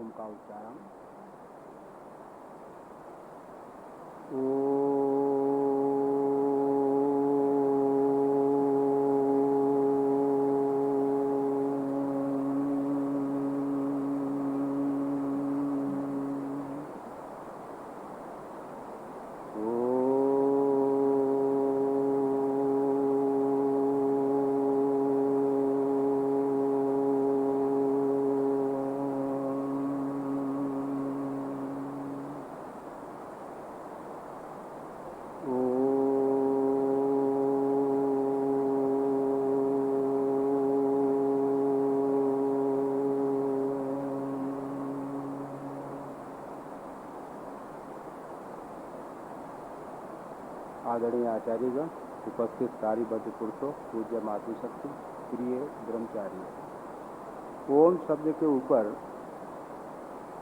ओम का उच्चारण। आदरणीय आचार्यगण, उपस्थित सारी बद्ध पुरुषों, पूज्य मातृशक्ति, प्रिय ब्रह्मचारी, ओम शब्द के ऊपर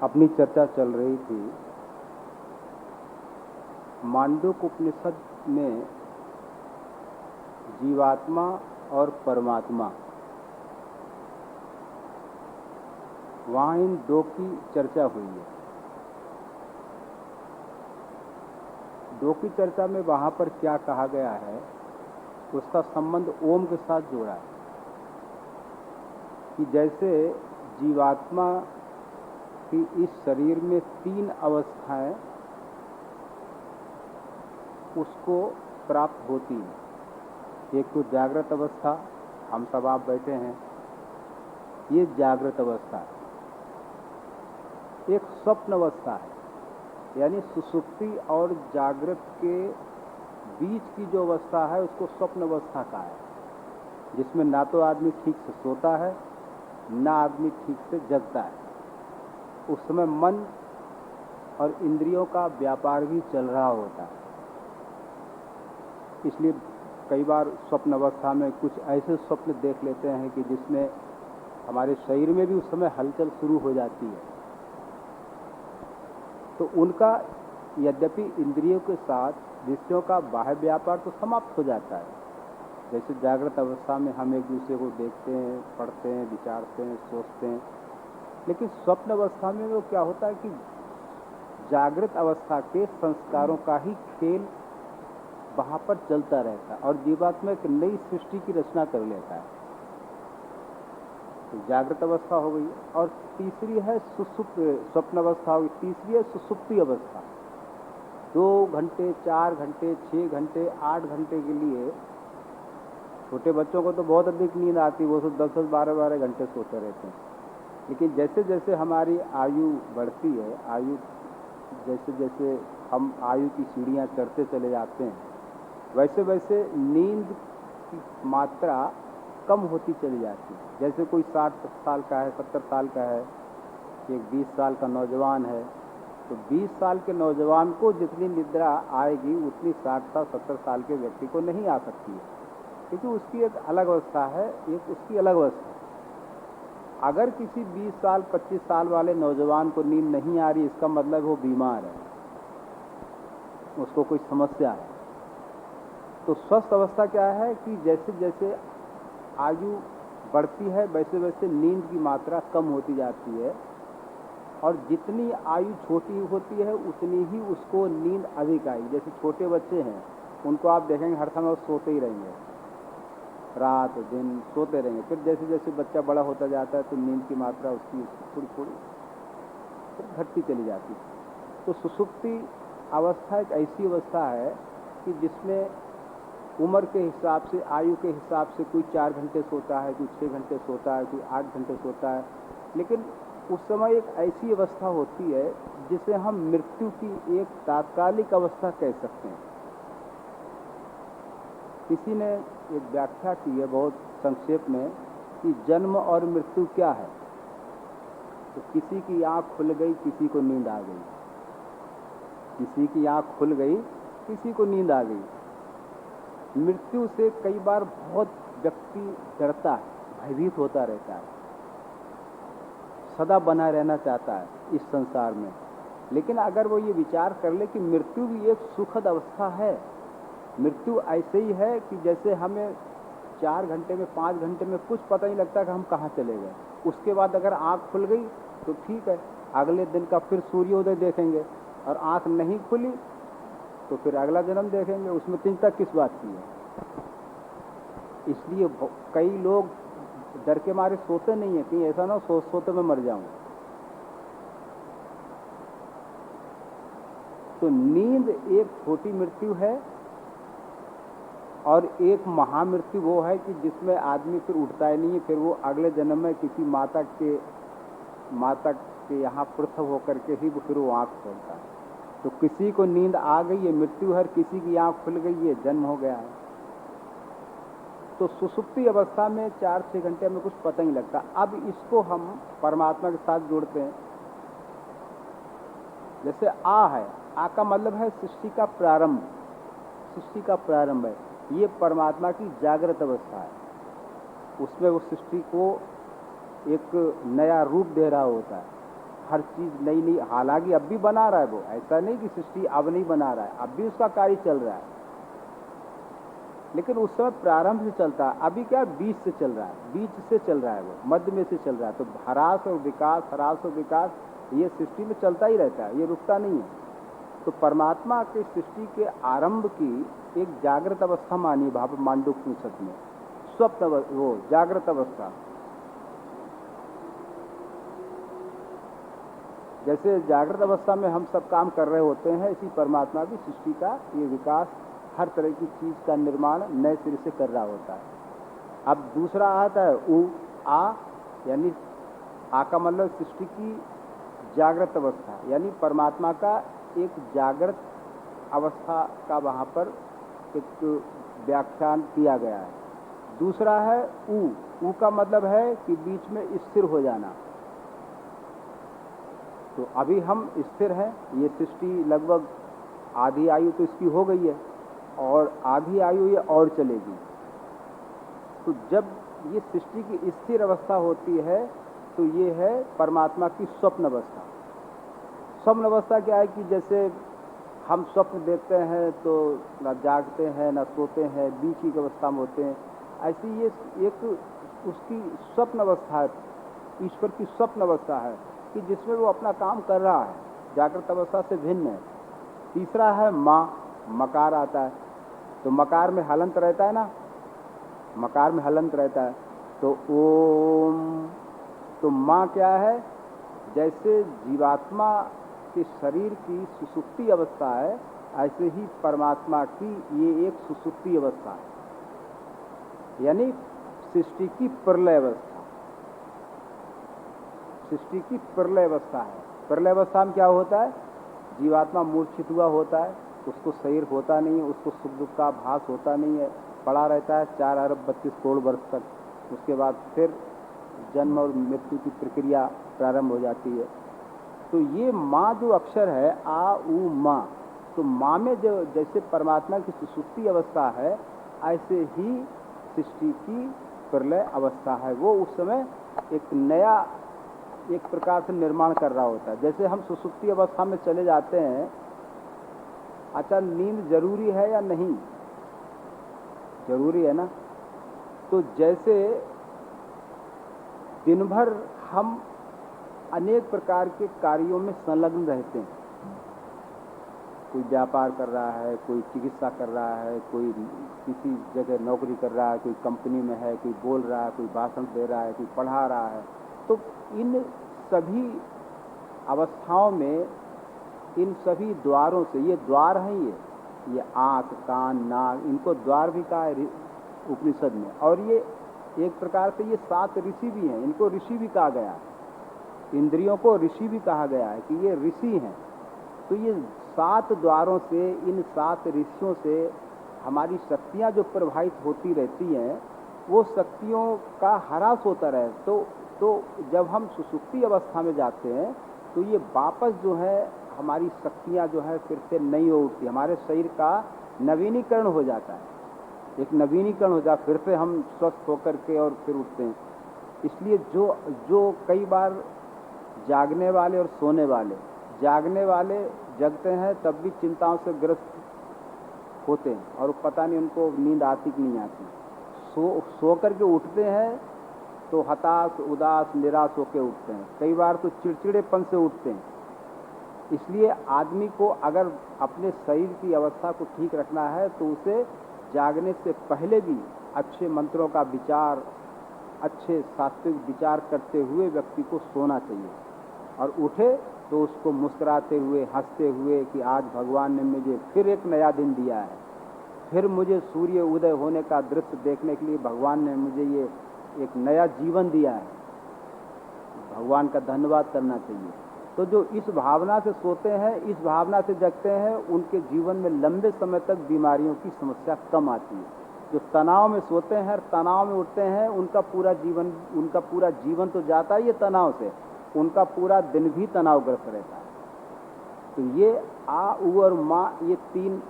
अपनी चर्चा चल रही थी। मांडूक्य उपनिषद में जीवात्मा और परमात्मा, वहाँ इन दो की चर्चा हुई है। दो की चर्चा में वहाँ पर क्या कहा गया है, उसका संबंध ओम के साथ जोड़ा है कि जैसे जीवात्मा की इस शरीर में तीन अवस्थाएं उसको प्राप्त होती हैं। एक तो जागृत अवस्था, हम सब आप बैठे हैं, ये जागृत अवस्था है। एक स्वप्न अवस्था है, यानी सुसुप्ति और जागृत के बीच की जो अवस्था है उसको स्वप्न अवस्था कहा है, जिसमें ना तो आदमी ठीक से सोता है ना आदमी ठीक से जगता है। उस समय मन और इंद्रियों का व्यापार भी चल रहा होता है। इसलिए कई बार स्वप्न अवस्था में कुछ ऐसे स्वप्न देख लेते हैं कि जिसमें हमारे शरीर में भी उस समय हलचल शुरू हो जाती है। तो उनका यद्यपि इंद्रियों के साथ विषयों का बाह्य व्यापार तो समाप्त हो जाता है। जैसे जागृत अवस्था में हम एक दूसरे को देखते हैं, पढ़ते हैं, विचारते हैं, सोचते हैं, लेकिन स्वप्न अवस्था में वो क्या होता है कि जागृत अवस्था के संस्कारों का ही खेल वहाँ पर चलता रहता है और जीवात्मा एक नई सृष्टि की रचना कर लेता है। तो जागृत अवस्था हो गई, और तीसरी है स्वप्न अवस्था हो गई, तीसरी है सुसुप्ति अवस्था। 2 घंटे, 4 घंटे, 6 घंटे, 8 घंटे के लिए छोटे बच्चों को तो बहुत अधिक नींद आती है, वो तो 10-10, 12-12 घंटे सोते रहते हैं। लेकिन जैसे जैसे हमारी आयु बढ़ती है, जैसे जैसे हम आयु की सीढ़ियाँ चढ़ते चले जाते हैं, वैसे वैसे नींद की मात्रा कम होती चली जाती है। जैसे कोई 60 साल का है, 70 साल का है, एक 20 साल का नौजवान है, तो 20 साल के नौजवान को जितनी निद्रा आएगी उतनी 60-70 साल के व्यक्ति को नहीं आ सकती है, क्योंकि उसकी एक अलग अवस्था है, एक उसकी अलग अवस्था है। अगर किसी 20 साल 25 साल वाले नौजवान को नींद नहीं आ रही, इसका मतलब वो बीमार है, उसको कोई समस्या है। तो स्वस्थ अवस्था क्या है कि जैसे जैसे आयु बढ़ती है वैसे वैसे नींद की मात्रा कम होती जाती है, और जितनी आयु छोटी होती है उतनी ही उसको नींद अधिक आएगी। जैसे छोटे बच्चे हैं, उनको आप देखेंगे हर समय वो सोते ही रहेंगे, रात दिन सोते रहेंगे। फिर जैसे जैसे बच्चा बड़ा होता जाता है तो नींद की मात्रा उसकी थोड़ी थोड़ी फिर घटती चली जाती है। तो सुसुप्ति अवस्था एक ऐसी अवस्था है कि जिसमें उम्र के हिसाब से, आयु के हिसाब से कोई 4 घंटे सोता है, कोई 6 घंटे सोता है, कोई 8 घंटे सोता है, लेकिन उस समय एक ऐसी अवस्था होती है जिसे हम मृत्यु की एक तात्कालिक अवस्था कह सकते हैं। किसी ने एक व्याख्या की है बहुत संक्षेप में कि जन्म और मृत्यु क्या है। तो किसी की आँख खुल गई, किसी को नींद आ गई, किसी की आँख खुल गई, किसी को नींद आ गई। मृत्यु से कई बार बहुत व्यक्ति डरता है, भयभीत होता रहता है, सदा बना रहना चाहता है इस संसार में। लेकिन अगर वो ये विचार कर ले कि मृत्यु भी एक सुखद अवस्था है, मृत्यु ऐसे ही है कि जैसे हमें 4 घंटे में, 5 घंटे में कुछ पता नहीं लगता कि हम कहाँ चले गए। उसके बाद अगर आँख खुल गई तो ठीक है, अगले दिन का फिर सूर्योदय देखेंगे, और आंख नहीं खुली तो फिर अगला जन्म देखेंगे। उसमें चिंता किस बात की है? इसलिए कई लोग डर के मारे सोते नहीं है, कहीं ऐसा ना हो सोते सोते मैं मर जाऊं। तो नींद एक छोटी मृत्यु है, और एक महामृत्यु वो है कि जिसमें आदमी फिर उठता ही नहीं है, फिर वो अगले जन्म में किसी माता के यहाँ पृथक होकर के ही फिर वो आँख खोलता है। तो किसी को नींद आ गई है, मृत्यु है, किसी की आँख खुल गई है, जन्म हो गया है। तो सुषुप्ति अवस्था में 4-6 घंटे में कुछ पता नहीं लगता। अब इसको हम परमात्मा के साथ जोड़ते हैं। जैसे आ है, आ का मतलब है सृष्टि का प्रारंभ, सृष्टि का प्रारंभ है। ये परमात्मा की जागृत अवस्था है। उसमें वो सृष्टि को एक नया रूप दे रहा होता है, हर चीज नई नई। हालांकि अब भी बना रहा है वो, ऐसा नहीं कि सृष्टि अब नहीं बना रहा है, अब भी उसका कार्य चल रहा है, लेकिन उस समय प्रारंभ से चलता है। अभी क्या बीच से चल रहा है, बीच से चल रहा है, वो मध्य में से चल रहा है। तो ह्रास और विकास, ह्रास और विकास ये सृष्टि में चलता ही रहता है, ये रुकता नहीं है। तो परमात्मा के सृष्टि के आरंभ की एक जागृत अवस्था मानी भाव मांडूक्योपनिषद में, स्वप्न वो जागृत अवस्था। जैसे जागृत अवस्था में हम सब काम कर रहे होते हैं, इसी परमात्मा की सृष्टि का ये विकास, हर तरह की चीज का निर्माण नए सिरे से कर रहा होता है। अब दूसरा आता है उ आ, यानी आ का मतलब सृष्टि की जागृत अवस्था, यानी परमात्मा का एक जागृत अवस्था का वहाँ पर एक व्याख्यान किया गया है। दूसरा है ऊ का मतलब है कि बीच में स्थिर हो जाना। तो अभी हम स्थिर हैं, ये सृष्टि लगभग आधी आयु तो इसकी हो गई है, और आधी आयु ये और चलेगी। तो जब ये सृष्टि की स्थिर अवस्था होती है तो ये है परमात्मा की स्वप्न अवस्था। स्वप्न अवस्था क्या है कि जैसे हम स्वप्न देखते हैं तो न जागते हैं न सोते हैं, बीच की अवस्था में होते हैं। ऐसी ये एक उसकी स्वप्न अवस्था है, ईश्वर की स्वप्न अवस्था है कि जिसमें वो अपना काम कर रहा है, जागृत अवस्था से भिन्न है। तीसरा है माँ, मकार आता है। तो मकार में हलंत रहता है ना, मकार में हलंत रहता है। तो ओम, तो माँ क्या है? जैसे जीवात्मा के शरीर की सुसुप्ति अवस्था है, ऐसे ही परमात्मा की ये एक सुसुप्ति अवस्था है, यानी सृष्टि की प्रलय अवस्था। सृष्टि की प्रलय अवस्था है। प्रलय अवस्था में क्या होता है? जीवात्मा मूर्छित हुआ होता है, उसको शरीर होता नहीं है, उसको सुख दुख का आभास होता नहीं है, पड़ा रहता है 4 अरब 32 करोड़ वर्ष तक। उसके बाद फिर जन्म और मृत्यु की प्रक्रिया प्रारंभ हो जाती है। तो ये माँ जो अक्षर है आ उ माँ, तो माँ में जो जैसे परमात्मा की सुसुप्ति अवस्था है, ऐसे ही सृष्टि की प्रलय अवस्था है। वो उस समय एक नया एक प्रकार से निर्माण कर रहा होता है। जैसे हम सुसुप्ति अवस्था में चले जाते हैं, अच्छा नींद जरूरी है या नहीं? जरूरी है ना। तो जैसे दिन भर हम अनेक प्रकार के कार्यों में संलग्न रहते हैं, कोई व्यापार कर रहा है, कोई चिकित्सा कर रहा है, कोई किसी जगह नौकरी कर रहा है, कोई कंपनी में है, कोई बोल रहा है, कोई भाषण दे रहा है, कोई पढ़ा रहा है। तो इन सभी अवस्थाओं में, इन सभी द्वारों से, ये द्वार हैं, ये आँख, कान, नाक, इनको द्वार भी कहा है उपनिषद में। और ये एक प्रकार से ये 7 ऋषि भी हैं, इनको ऋषि भी कहा गया है। इंद्रियों को ऋषि भी कहा गया है कि ये ऋषि हैं। तो ये 7 द्वारों से, इन 7 ऋषियों से हमारी शक्तियाँ जो प्रवाहित होती रहती हैं, वो शक्तियों का ह्रास होता रहे। तो जब हम सुसुप्ति अवस्था में जाते हैं तो ये वापस जो है हमारी शक्तियाँ जो है फिर से नई हो उठती, हमारे शरीर का नवीनीकरण हो जाता है, एक नवीनीकरण हो जाता, फिर से हम स्वस्थ होकर के और फिर उठते हैं। इसलिए जो कई बार जागने वाले और सोने वाले, जागने वाले जगते हैं तब भी चिंताओं से ग्रस्त होते हैं और पता नहीं उनको नींद आती कि नहीं आती। सो करके उठते हैं तो हताश, उदास, निराश होकर उठते हैं, कई बार तो चिड़चिड़ेपन से उठते हैं। इसलिए आदमी को अगर अपने शरीर की अवस्था को ठीक रखना है तो उसे जागने से पहले भी अच्छे मंत्रों का विचार, अच्छे सात्विक विचार करते हुए व्यक्ति को सोना चाहिए, और उठे तो उसको मुस्कुराते हुए, हंसते हुए कि आज भगवान ने मुझे फिर एक नया दिन दिया है, फिर मुझे सूर्य उदय होने का दृश्य देखने के लिए भगवान ने मुझे ये एक नया जीवन दिया है, भगवान का धन्यवाद करना चाहिए। तो जो इस भावना से सोते हैं, इस भावना से जगते हैं, उनके जीवन में लंबे समय तक बीमारियों की समस्या कम आती है। जो तनाव में सोते हैं, तनाव में उठते हैं, उनका पूरा जीवन तो जाता ही है तनाव से, उनका पूरा दिन भी तनावग्रस्त रहता है। तो ये आ, उ और माँ, ये तीन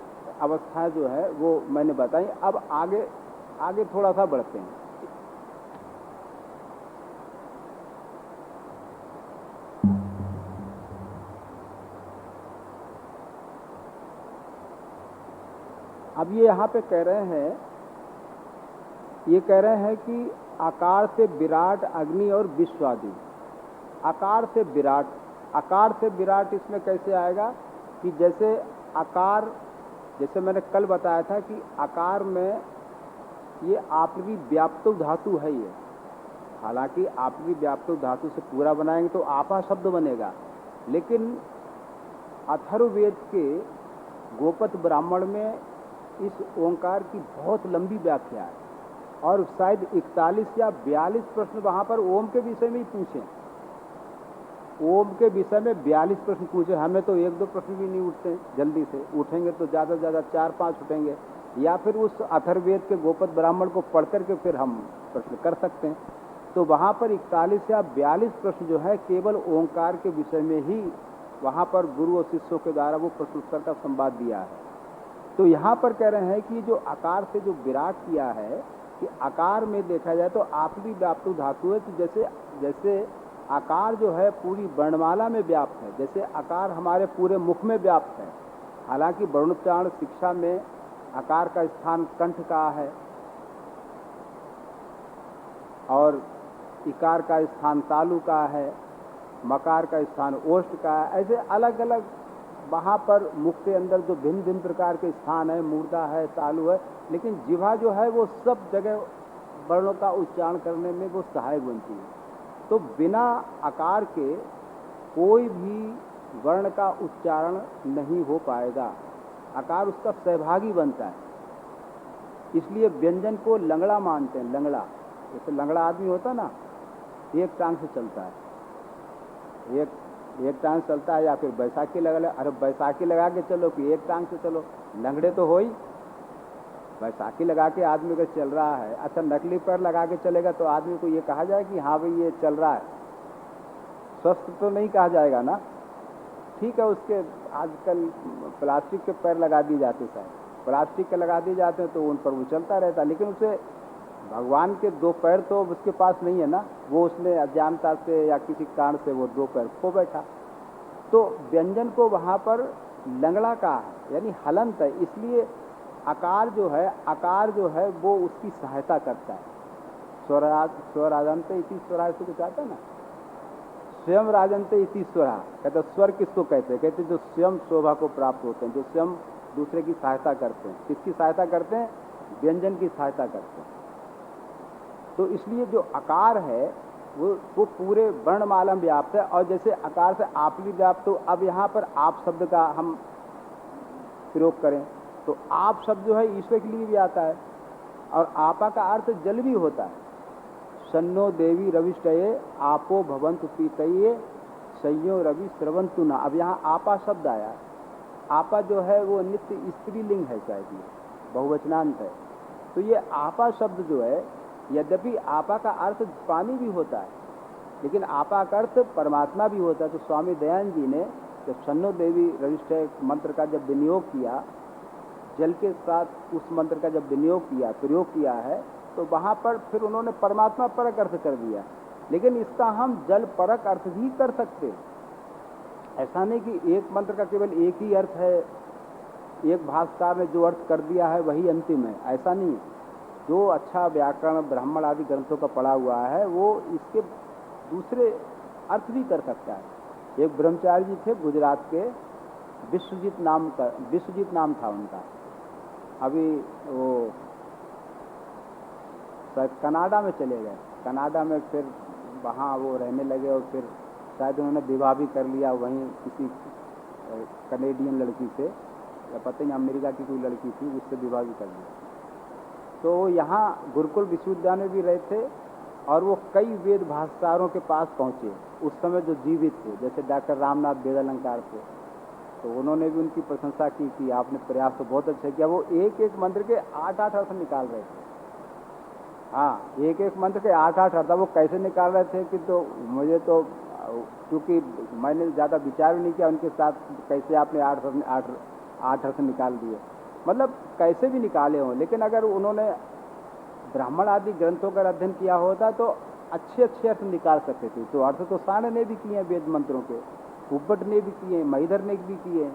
अवस्थाएं जो है वो मैंने बताई। अब आगे थोड़ा सा बढ़ते हैं। अब ये यहाँ पे कह रहे हैं कि आकार से विराट, अग्नि और विश्व आदि। आकार से विराट इसमें कैसे आएगा कि जैसे आकार, जैसे मैंने कल बताया था कि आकार में ये आपकी व्याप्त धातु है। ये हालांकि आपकी व्याप्त धातु से पूरा बनाएंगे तो आपा शब्द बनेगा, लेकिन अथर्ववेद के गोपत ब्राह्मण में इस ओंकार की बहुत लंबी व्याख्या है, और शायद 41 या 42 प्रश्न वहां पर ओम के विषय में ही पूछे। ओम के विषय में 42 प्रश्न पूछे। हमें तो 1-2 प्रश्न भी नहीं उठते, जल्दी से उठेंगे तो ज़्यादा से ज़्यादा 4-5 उठेंगे, या फिर उस अथर्ववेद के गोपत ब्राह्मण को पढ़ करके फिर हम प्रश्न कर सकते हैं। तो वहाँ पर 41 या 42 प्रश्न जो है केवल ओंकार के विषय में ही वहाँ पर गुरु और शिष्यों के द्वारा वो प्रश्न उत्तर का संवाद दिया है। तो यहाँ पर कह रहे हैं कि जो आकार से जो विराट किया है, कि आकार में देखा जाए तो आपकी व्याप्त धातु है। तो जैसे आकार जो है पूरी वर्णमाला में व्याप्त है, जैसे आकार हमारे पूरे मुख में व्याप्त है। हालांकि वर्णोच्चारण शिक्षा में आकार का स्थान कंठ का है और इकार का स्थान तालु का है, मकार का स्थान ओष्ठ का है। ऐसे अलग अलग वहाँ पर मुख के अंदर जो भिन्न भिन्न प्रकार के स्थान है, मूर्धा है, तालु है, लेकिन जिह्वा जो है वो सब जगह वर्णों का उच्चारण करने में वो सहायक बनती है। तो बिना आकार के कोई भी वर्ण का उच्चारण नहीं हो पाएगा, आकार उसका सहभागी बनता है। इसलिए व्यंजन को लंगड़ा मानते हैं। लंगड़ा, जैसे लंगड़ा आदमी होता ना, एक टांग से चलता है, एक टांग चलता है, या फिर बैसाखी लगा, अरे बैसाखी लगा के चलो कि एक टांग से चलो, लंगड़े तो हो ही। बैसाखी लगा के आदमी अगर चल रहा है, अच्छा नकली पैर लगा के चलेगा तो आदमी को ये कहा जाए कि हाँ भाई ये चल रहा है, स्वस्थ तो नहीं कहा जाएगा ना। ठीक है, उसके आजकल प्लास्टिक के पैर लगा दिए जाते हैं, प्लास्टिक के लगा दिए जाते हैं तो उन पर वो चलता रहता है, लेकिन उसे भगवान के 2 पैर तो उसके पास नहीं है ना, वो उसने अज्ञानता से या किसी कारण से वो 2 पैर खो बैठा। तो व्यंजन को वहाँ पर लंगड़ा का है, यानी हलंत है। इसलिए आकार जो है वो उसकी सहायता करता है। स्वराजंते इति स्वरा से कुछ आता है ना, स्वयं राजंते इति स्वरा, कहते स्वर किसको कहते हैं? कहते जो स्वयं शोभा को प्राप्त होते हैं, जो स्वयं दूसरे की सहायता करते हैं। किसकी सहायता करते हैं? व्यंजन की सहायता करते हैं। तो इसलिए जो आकार है वो पूरे वर्णमाला में व्याप्त है। और जैसे आकार से आप भी व्याप्त, तो अब यहाँ पर आप शब्द का हम प्रयोग करें तो आप शब्द जो है ईश्वर के लिए भी आता है, और आपा का अर्थ जल भी होता है। सन्नो देवी रविष्टये आपो भवन्तु पीतये संयो रवि स्रवंतु ना। अब यहाँ आपा शब्द आया। आपा जो है वो नित्य स्त्रीलिंग है, शायद ये बहुवचनांत है। तो ये आपा शब्द जो है, यद्यपि आपा का अर्थ पानी भी होता है, लेकिन आपा का अर्थ परमात्मा भी होता है। तो स्वामी दयानंद जी ने जब सन्नो देवी रविष्टय मंत्र का जब विनियोग किया, जल के साथ उस मंत्र का जब प्रयोग किया है, तो वहाँ पर फिर उन्होंने परमात्मा परक अर्थ कर दिया। लेकिन इसका हम जल परक अर्थ भी कर सकते। ऐसा नहीं कि एक मंत्र का केवल एक ही अर्थ है, एक भाष्यकार ने जो अर्थ कर दिया है वही अंतिम है, ऐसा नहीं है। जो अच्छा व्याकरण ब्राह्मण आदि ग्रंथों का पढ़ा हुआ है वो इसके दूसरे अर्थ भी कर सकता है। एक ब्रह्मचारी जी थे गुजरात के, विश्वजीत नाम था उनका। अभी वो शायद कनाडा में चले गए, कनाडा में फिर वहाँ वो रहने लगे और फिर शायद उन्होंने विवाह भी कर लिया वहीं किसी कनेडियन लड़की से, या पता नहीं अमेरिका की कोई लड़की थी, उससे विवाह भी कर लिया। तो यहाँ गुरुकुल विश्वविद्यालय में भी रहे थे और वो कई वेद भाषाकारों के पास पहुँचे उस समय जो जीवित थे, जैसे डॉक्टर रामनाथ वेदालंकार थे। तो उन्होंने भी उनकी प्रशंसा की कि आपने प्रयास तो बहुत अच्छा किया। वो एक एक मंत्र के 8-8 अर्थ निकाल रहे थे। हाँ, एक एक मंत्र के 8-8 अर्थ। वो कैसे निकाल रहे थे कि तो मुझे तो, क्योंकि मैंने ज़्यादा विचार भी नहीं किया उनके साथ कैसे आपने 8 अर्थ निकाल दिए, मतलब कैसे भी निकाले हों। लेकिन अगर उन्होंने ब्राह्मण आदि ग्रंथों का अध्ययन किया होता तो अच्छे अच्छे अर्थ निकाल सकते थे। तो अर्थ तो साण ने भी किए हैं वेद मंत्रों के, उब्बट ने भी किए हैं, महिधर ने भी किए हैं,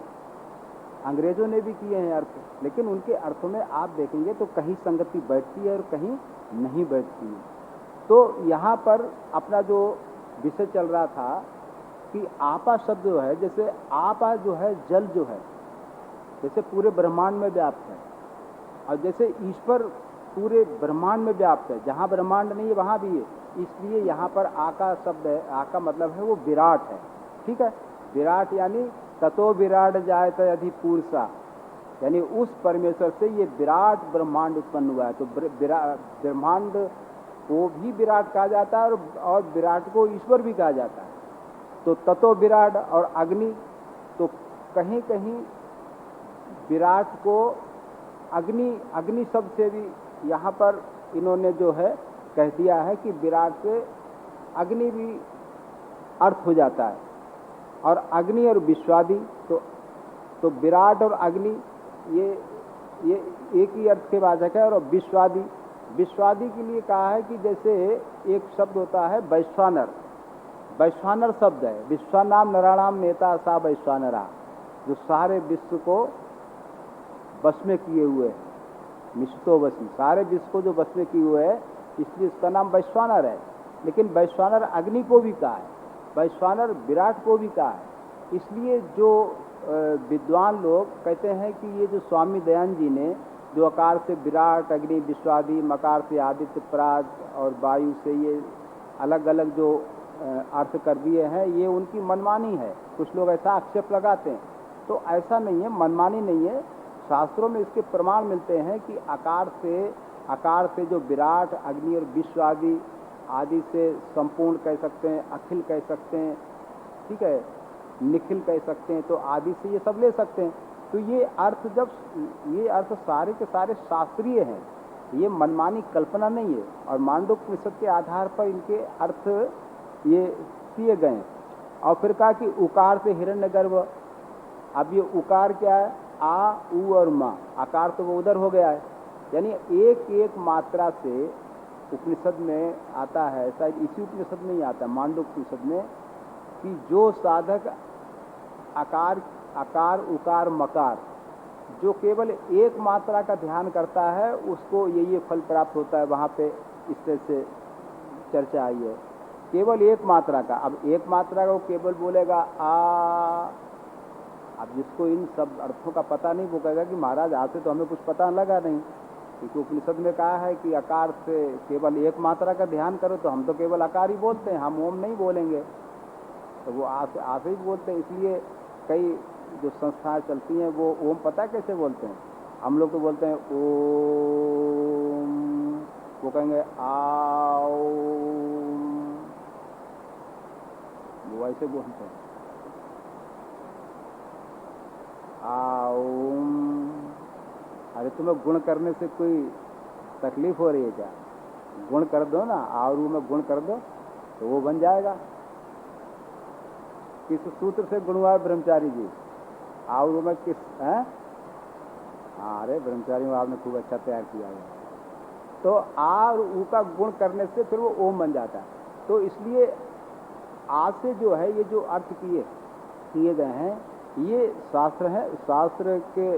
अंग्रेजों ने भी किए हैं अर्थ। लेकिन उनके अर्थों में आप देखेंगे तो कहीं संगति बैठती है और कहीं नहीं बैठती है। तो यहाँ पर अपना जो विषय चल रहा था कि आपा शब्द जो है, जैसे आपा जो है जल जो है, जैसे पूरे ब्रह्मांड में व्याप्त है, और जैसे ईश्वर पूरे ब्रह्मांड में व्याप्त है, जहाँ ब्रह्मांड नहीं है वहाँ भी है। इसलिए यहाँ पर आका शब्द है, आका मतलब है वो विराट है, ठीक है। विराट यानी ततो विराट जायत अधिपुरुषा, यानी उस परमेश्वर से ये विराट ब्रह्मांड उत्पन्न हुआ है। तो ब्रह्मांड को भी विराट कहा जाता है और विराट को ईश्वर भी कहा जाता है। तो ततो विराट और अग्नि, तो कहीं कहीं विराट को अग्नि शब्द से भी यहाँ पर इन्होंने जो है कह दिया है कि विराट से अग्नि भी अर्थ हो जाता है। और अग्नि और विश्वादि, तो विराट और अग्नि ये एक ही अर्थ के वाचक है। और विश्वादि के लिए कहा है कि जैसे एक शब्द होता है वैश्वानर, वैश्वानर शब्द है, विश्वानाम नराणाम नेता सा वैश्वानरा, जो सारे विश्व को बस में किए हुए है, निश्चितो वसी, सारे विश्व को जो बस में किए हुए है, इसलिए इसका नाम वैश्वानर है। लेकिन वैश्वानर अग्नि को भी कहा है, वैश्वानर विराट को भी कहा है। इसलिए जो विद्वान लोग कहते हैं कि ये जो स्वामी दयानंद जी ने जो आकार से विराट, अग्नि, विश्वादि, मकार से आदित्य, प्राग और वायु से ये अलग अलग जो अर्थ कर दिए हैं, ये उनकी मनमानी है। कुछ लोग ऐसा आक्षेप लगाते हैं, तो ऐसा नहीं है, मनमानी नहीं है। शास्त्रों में इसके प्रमाण मिलते हैं कि आकार से जो विराट, अग्नि और विश्व आदि से संपूर्ण कह सकते हैं, अखिल कह सकते हैं, ठीक है, निखिल कह सकते हैं, तो आदि से ये सब ले सकते हैं। तो ये अर्थ सारे के सारे शास्त्रीय हैं, ये मनमानी कल्पना नहीं है। और मांडूक्योपनिषद के आधार पर इनके अर्थ ये किए गए। और फिर कहा कि उकार से हिरण्यगर्भ, अब ये उकार क्या है, आ, उ और मा, आकार तो वो उधर हो गया है, यानी एक एक मात्रा से उपनिषद में आता है, शायद इसी उपनिषद में ही आता है, मांडूक्योपनिषद में, कि जो साधक आकार उकार मकार जो केवल एक मात्रा का ध्यान करता है उसको ये फल प्राप्त होता है। वहाँ पे इस तरह से चर्चा आई है, केवल एक मात्रा का। अब एक मात्रा का वो केवल बोलेगा आ, अब जिसको इन सब अर्थों का पता नहीं वो कहेगा कि महाराज आज से तो हमें कुछ पता लगा नहीं, क्योंकि उपनिषद में कहा है कि आकार से केवल एक मात्रा का ध्यान करो, तो हम तो केवल आकार ही बोलते हैं, हम ओम नहीं बोलेंगे, तो वो आसे ही बोलते हैं। इसलिए कई जो संस्थाएं चलती हैं वो ओम पता कैसे बोलते हैं, हम लोग तो बोलते हैं ओम, वो कहेंगे आओ, वो ऐसे बोलते हैं आओम। अरे तुम्हें गुण करने से कोई तकलीफ हो रही है क्या? गुण कर दो ना, आरू में गुण कर दो तो वो बन जाएगा। किस सूत्र से गुण हुआ है ब्रह्मचारी जी? आरू में किस है? हाँ, अरे ब्रह्मचारी में आपने खूब अच्छा तैयार किया है। तो आ और ऊ का गुण करने से फिर वो ओम बन जाता है। तो इसलिए आज से जो है ये जो अर्थ किए गए हैं ये शास्त्र है, शास्त्र के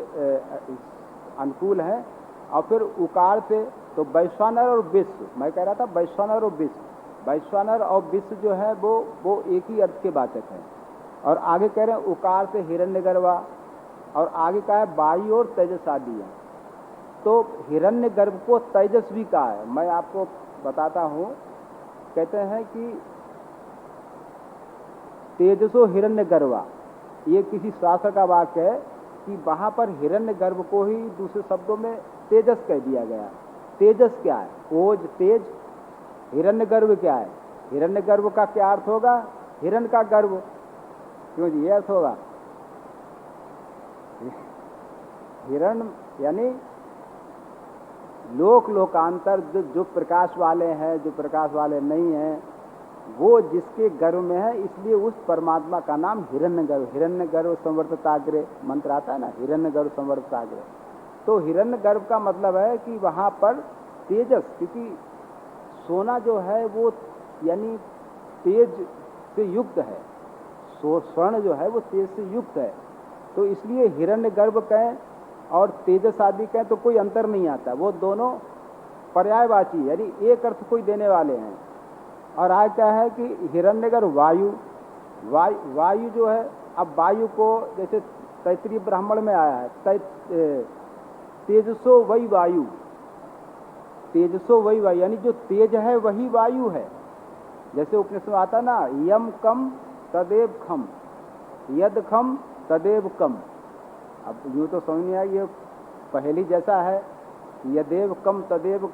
अनुकूल है। और फिर उकार से तो वैश्वानर और विश्व, मैं कह रहा था वैश्वानर और विश्व, वैश्वानर और विश्व जो है वो एक ही अर्थ के वाचक है। और आगे कह रहे हैं उकार से हिरण्यगर्भा, और आगे कहा है वायु और तेजस आदि है। तो हिरण्यगर्भ को तेजस भी कहा है। मैं आपको बताता हूँ, कहते हैं कि तेजसो हिरण्यगर्भा, ये किसी शास्त्र का वाक्य है कि वहां पर हिरण्यगर्भ को ही दूसरे शब्दों में तेजस कह दिया गया। तेजस क्या है? ओज, तेज। हिरण्यगर्भ क्या है? हिरण्यगर्भ का क्या अर्थ होगा? हिरण का गर्भ, क्यों जी, ये अर्थ होगा। हिरण यानी लोक लोकांतर, जो प्रकाश वाले हैं, जो प्रकाश वाले नहीं हैं, वो जिसके गर्भ में है, इसलिए उस परमात्मा का नाम हिरण्यगर्भ। हिरण्यगर्भ संवर्तताग्रे मंत्र आता है ना, हिरण्यगर्भ संवर्तताग्रे। तो हिरण्यगर्भ का मतलब है कि वहां पर तेजस, क्योंकि सोना जो है वो यानी तेज से युक्त है, स्वर्ण जो है वो तेज से युक्त है। तो इसलिए हिरण्यगर्भ कहें और तेजस आदि कहें तो कोई अंतर नहीं आता, वो दोनों पर्यायवाची यानी एक अर्थ कोई देने वाले हैं। और आज क्या है कि हिरण्यगर्भ वायु, वायु जो है, अब वायु को जैसे तैत्तिरीय ब्राह्मण में आया है, तेजसो वही वायु, तेजसो वही वायु, यानी जो तेज है वही वायु है। जैसे उपनिषद में आता ना, यम कम तदेव खम, यद खम तदेव कम। अब यूँ तो समझ नहीं आएगी, ये पहली जैसा है, यदेव कम तदेव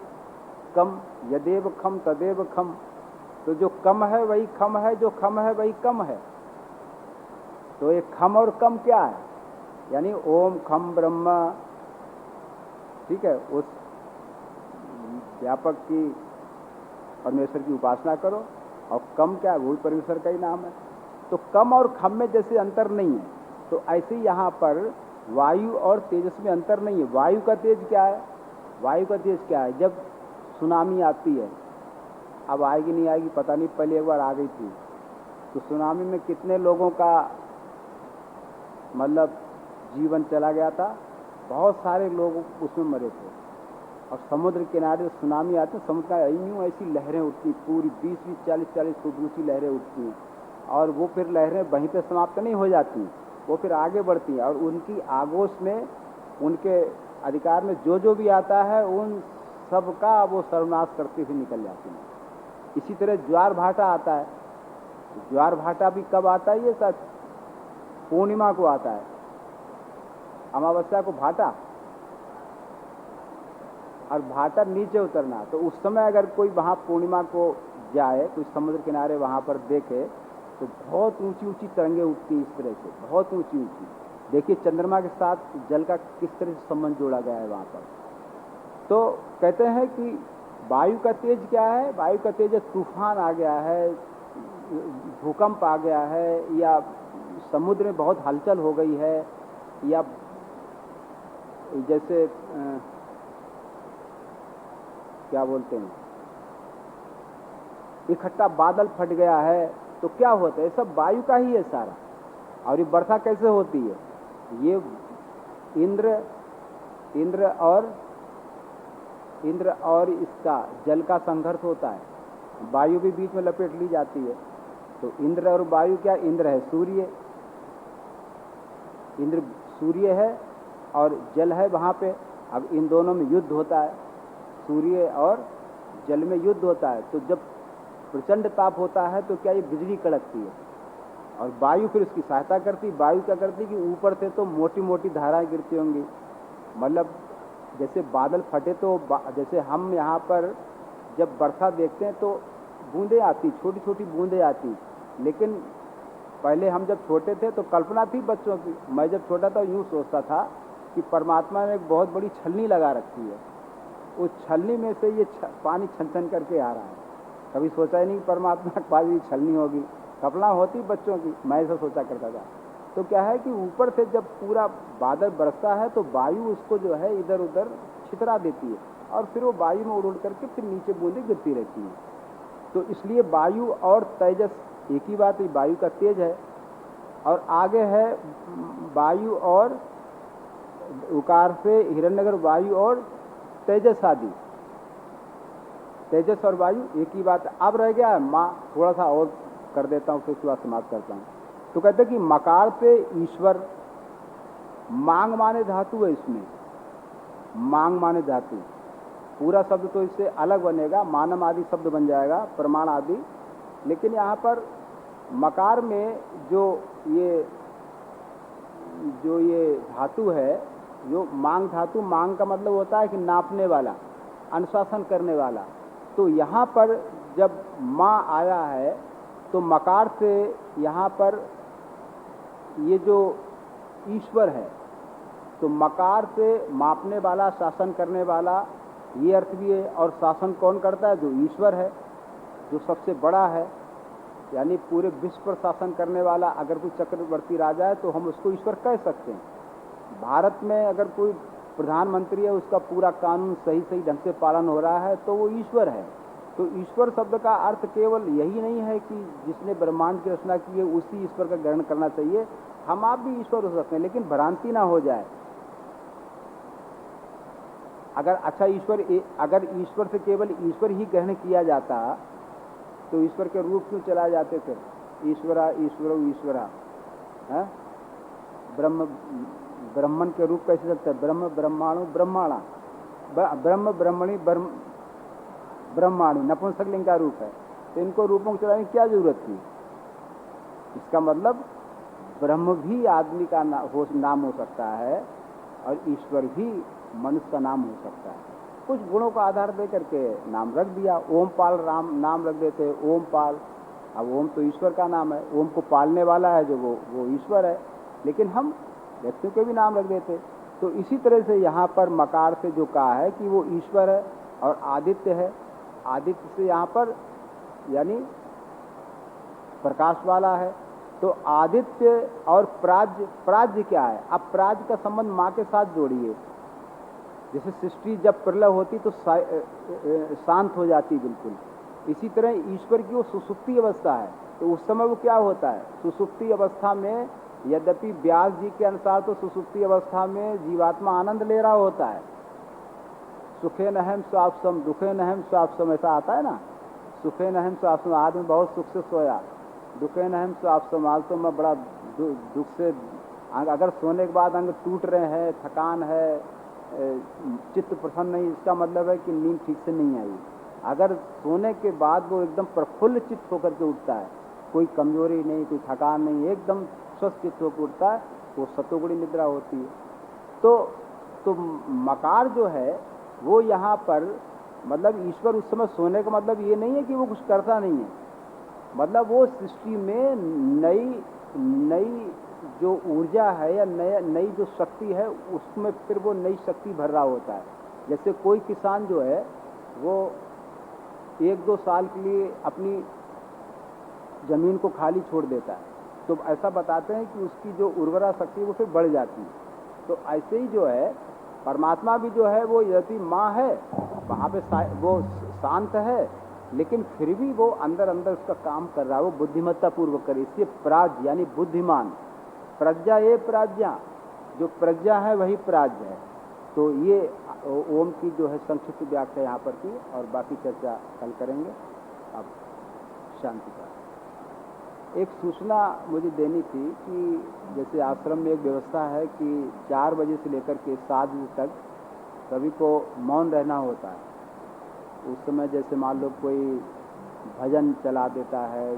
कम, यदेव खम तदेव खम। तो जो कम है वही खम है, जो खम है वही कम है। तो ये खम और कम क्या है? यानी ओम खम ब्रह्म, ठीक है, उस व्यापक की परमेश्वर की उपासना करो। और कम क्या है? वही परमेश्वर का ही नाम है। तो कम और खम में जैसे अंतर नहीं है, तो ऐसे ही यहाँ पर वायु और तेजस में अंतर नहीं है। वायु का तेज क्या है? वायु का तेज क्या है? जब सुनामी आती है, अब आएगी नहीं आएगी पता नहीं, पहले एक बार आ गई थी, तो सुनामी में कितने लोगों का मतलब जीवन चला गया था, बहुत सारे लोग उसमें मरे थे। और समुद्र किनारे सुनामी आते हैं, समुद्र का यूँ ऐसी लहरें उठती, पूरी 20-20, 40-40 फुट ऊँची लहरें उठती हैं, और वो फिर लहरें वहीं पे समाप्त नहीं हो जाती, वो फिर आगे बढ़ती हैं, और उनकी आगोश में, उनके अधिकार में जो भी आता है उन सब का वो सर्वनाश करते हुए निकल जाती हैं। इसी तरह ज्वार भाटा आता है। ज्वार भाटा भी कब आता है? ये सब पूर्णिमा को आता है, अमावस्या को भाटा, और भाटा नीचे उतरना। तो उस समय अगर कोई वहाँ पूर्णिमा को जाए, कोई समुद्र किनारे वहाँ पर देखे, तो बहुत ऊंची ऊंची तरंगें उठती हैं, इस तरह से बहुत ऊंची ऊंची। देखिए चंद्रमा के साथ जल का किस तरह से संबंध जोड़ा गया है वहाँ पर। तो कहते हैं कि वायु का तेज क्या है? वायु का तेज तूफान आ गया है, भूकंप आ गया है, या समुद्र में बहुत हलचल हो गई है, या जैसे क्या बोलते हैं, इकट्ठा बादल फट गया है, तो क्या होता है? ये सब वायु का ही है सारा। और ये वर्षा कैसे होती है? ये इंद्र और इसका जल का संघर्ष होता है, वायु भी बीच में लपेट ली जाती है। तो इंद्र और वायु क्या? इंद्र है सूर्य, इंद्र सूर्य है, और जल है वहाँ पे। अब इन दोनों में युद्ध होता है, सूर्य और जल में युद्ध होता है। तो जब प्रचंड ताप होता है तो क्या ये बिजली कड़कती है, और वायु फिर उसकी सहायता करती। वायु क्या करती कि ऊपर से तो मोटी मोटी धाराएं गिरती होंगी, मतलब जैसे बादल फटे तो जैसे हम यहाँ पर जब वर्षा देखते हैं तो बूंदें आती, छोटी छोटी बूंदें आती। लेकिन पहले हम जब छोटे थे तो कल्पना थी बच्चों की, मैं जब छोटा था यूँ सोचता था कि परमात्मा ने एक बहुत बड़ी छलनी लगा रखी है, उस छलनी में से ये पानी छन छन करके आ रहा है। कभी सोचा ही नहीं परमात्मा के पास भी छलनी होगी, कल्पना होती बच्चों की, मैं ऐसा सोचा करता था। तो क्या है कि ऊपर से जब पूरा बादल बरसता है तो वायु उसको जो है इधर उधर छितरा देती है, और फिर वो वायु में उड़ करके फिर नीचे बूंदें गिरती रहती हैं। तो इसलिए वायु और तेजस एक ही बात है, वायु का तेज है। और आगे है वायु और उकार से हिरण्यगर्भ, वायु और तेजस आदि। तेजस और वायु एक ही बात है। अब रह गया है माँ, थोड़ा सा और कर देता हूँ, फिर उसके बाद समाप्त करता हूँ। तो कहते हैं कि मकार पे ईश्वर, मांग माने धातु है इसमें, मांग माने धातु, पूरा शब्द तो इससे अलग बनेगा, मानम आदि शब्द बन जाएगा, प्रमाण आदि। लेकिन यहाँ पर मकार में जो ये धातु है, जो मांग धातु, मांग का मतलब होता है कि नापने वाला, अनुशासन करने वाला। तो यहाँ पर जब माँ आया है तो मकार से यहाँ पर ये जो ईश्वर है, तो मकार से मापने वाला, शासन करने वाला, ये अर्थ भी है। और शासन कौन करता है? जो ईश्वर है, जो सबसे बड़ा है, यानी पूरे विश्व पर शासन करने वाला। अगर कोई चक्रवर्ती राजा है तो हम उसको ईश्वर कह सकते हैं। भारत में अगर कोई प्रधानमंत्री है, उसका पूरा कानून सही सही ढंग से पालन हो रहा है, तो वो ईश्वर है। तो ईश्वर शब्द का अर्थ केवल यही नहीं है कि जिसने ब्रह्मांड की रचना की है उसी ईश्वर का ग्रहण करना चाहिए। हम आप भी ईश्वर हो सकते हैं, लेकिन भ्रांति ना हो जाए। अगर अच्छा अगर ईश्वर से केवल ईश्वर ही ग्रहण किया जाता तो ईश्वर के रूप क्यों चला जाते थे? ईश्वरा ईश्वरो ईश्वरा, ब्रह्मन के रूप कैसे चलते हैं? ब्रह्म ब्रह्माणु ब्रह्माणा, ब्रह्म ब्रह्मणि ब्रह्माणि नपुंसकलिंग का रूप है। तो इनको रूपों को चलाने की क्या जरूरत थी? इसका मतलब ब्रह्म भी आदमी का नाम हो सकता है और ईश्वर भी मनुष्य का नाम हो सकता है। कुछ गुणों का आधार दे करके नाम रख दिया। ओमपाल राम नाम रख देते, ओमपाल। अब ओम तो ईश्वर का नाम है, ओम को पालने वाला है जो वो ईश्वर है, लेकिन हम व्यक्तियों के भी नाम रख देते। तो इसी तरह से यहाँ पर मकार से जो कहा है कि वो ईश्वर है और आदित्य है। आदित्य से यहाँ पर यानी प्रकाश वाला है। तो आदित्य और प्राज्य, प्राज्य क्या है? अब प्राज्य का संबंध माँ के साथ जोड़िए। जैसे सृष्टि जब प्रलय होती तो शांत हो जाती बिल्कुल, इसी तरह ईश्वर की वो सुसुप्ति अवस्था है। तो उस समय वो क्या होता है? सुसुप्ति अवस्था में, यद्यपि व्यास जी के अनुसार तो सुसुप्ति अवस्था में जीवात्मा आनंद ले रहा होता है। सुखे नहम स्वापसम दुखे नहम स्वापसम, ऐसा आता है ना। सुखे नहम स्वापसम, आदमी बहुत सुख से सोया। दुखे नहम स्वापसम, आज तो मैं बड़ा दुख से, अगर सोने के बाद अंग टूट रहे हैं, थकान है, चित्त प्रसन्न नहीं, इसका मतलब है कि नींद ठीक से नहीं आई। अगर सोने के बाद वो एकदम प्रफुल्ल चित्त होकर के उठता है, कोई कमजोरी नहीं, कोई थकान नहीं, एकदम स्वस्थ चित्त होकर उठता है, वो सतोगुणी निद्रा होती है। तो मकार जो है वो यहाँ पर मतलब ईश्वर उस समय सोने का मतलब ये नहीं है कि वो कुछ करता नहीं है, मतलब वो सृष्टि में नई जो ऊर्जा है या नई जो शक्ति है उसमें फिर वो नई शक्ति भर रहा होता है। जैसे कोई किसान जो है वो 1-2 साल के लिए अपनी जमीन को खाली छोड़ देता है, तो ऐसा बताते हैं कि उसकी जो उर्वरा शक्ति वो फिर बढ़ जाती है। तो ऐसे ही जो है परमात्मा भी जो है वो यदि माँ है, वहाँ पे वो शांत है, लेकिन फिर भी वो अंदर अंदर उसका काम कर रहा है, वो बुद्धिमत्ता पूर्वक करे। इसलिए प्राज्ञ यानी बुद्धिमान, प्रज्ञा ये प्राज्ञा, जो प्रज्ञा है वही प्राज्ञ है। तो ये ओम की जो है संक्षिप्त व्याख्या यहाँ पर की, और बाकी चर्चा कल करेंगे। अब शांति का एक सूचना मुझे देनी थी कि जैसे आश्रम में एक व्यवस्था है कि 4 बजे से लेकर के 7 बजे तक सभी को मौन रहना होता है। उस समय जैसे मान लो कोई भजन चला देता है,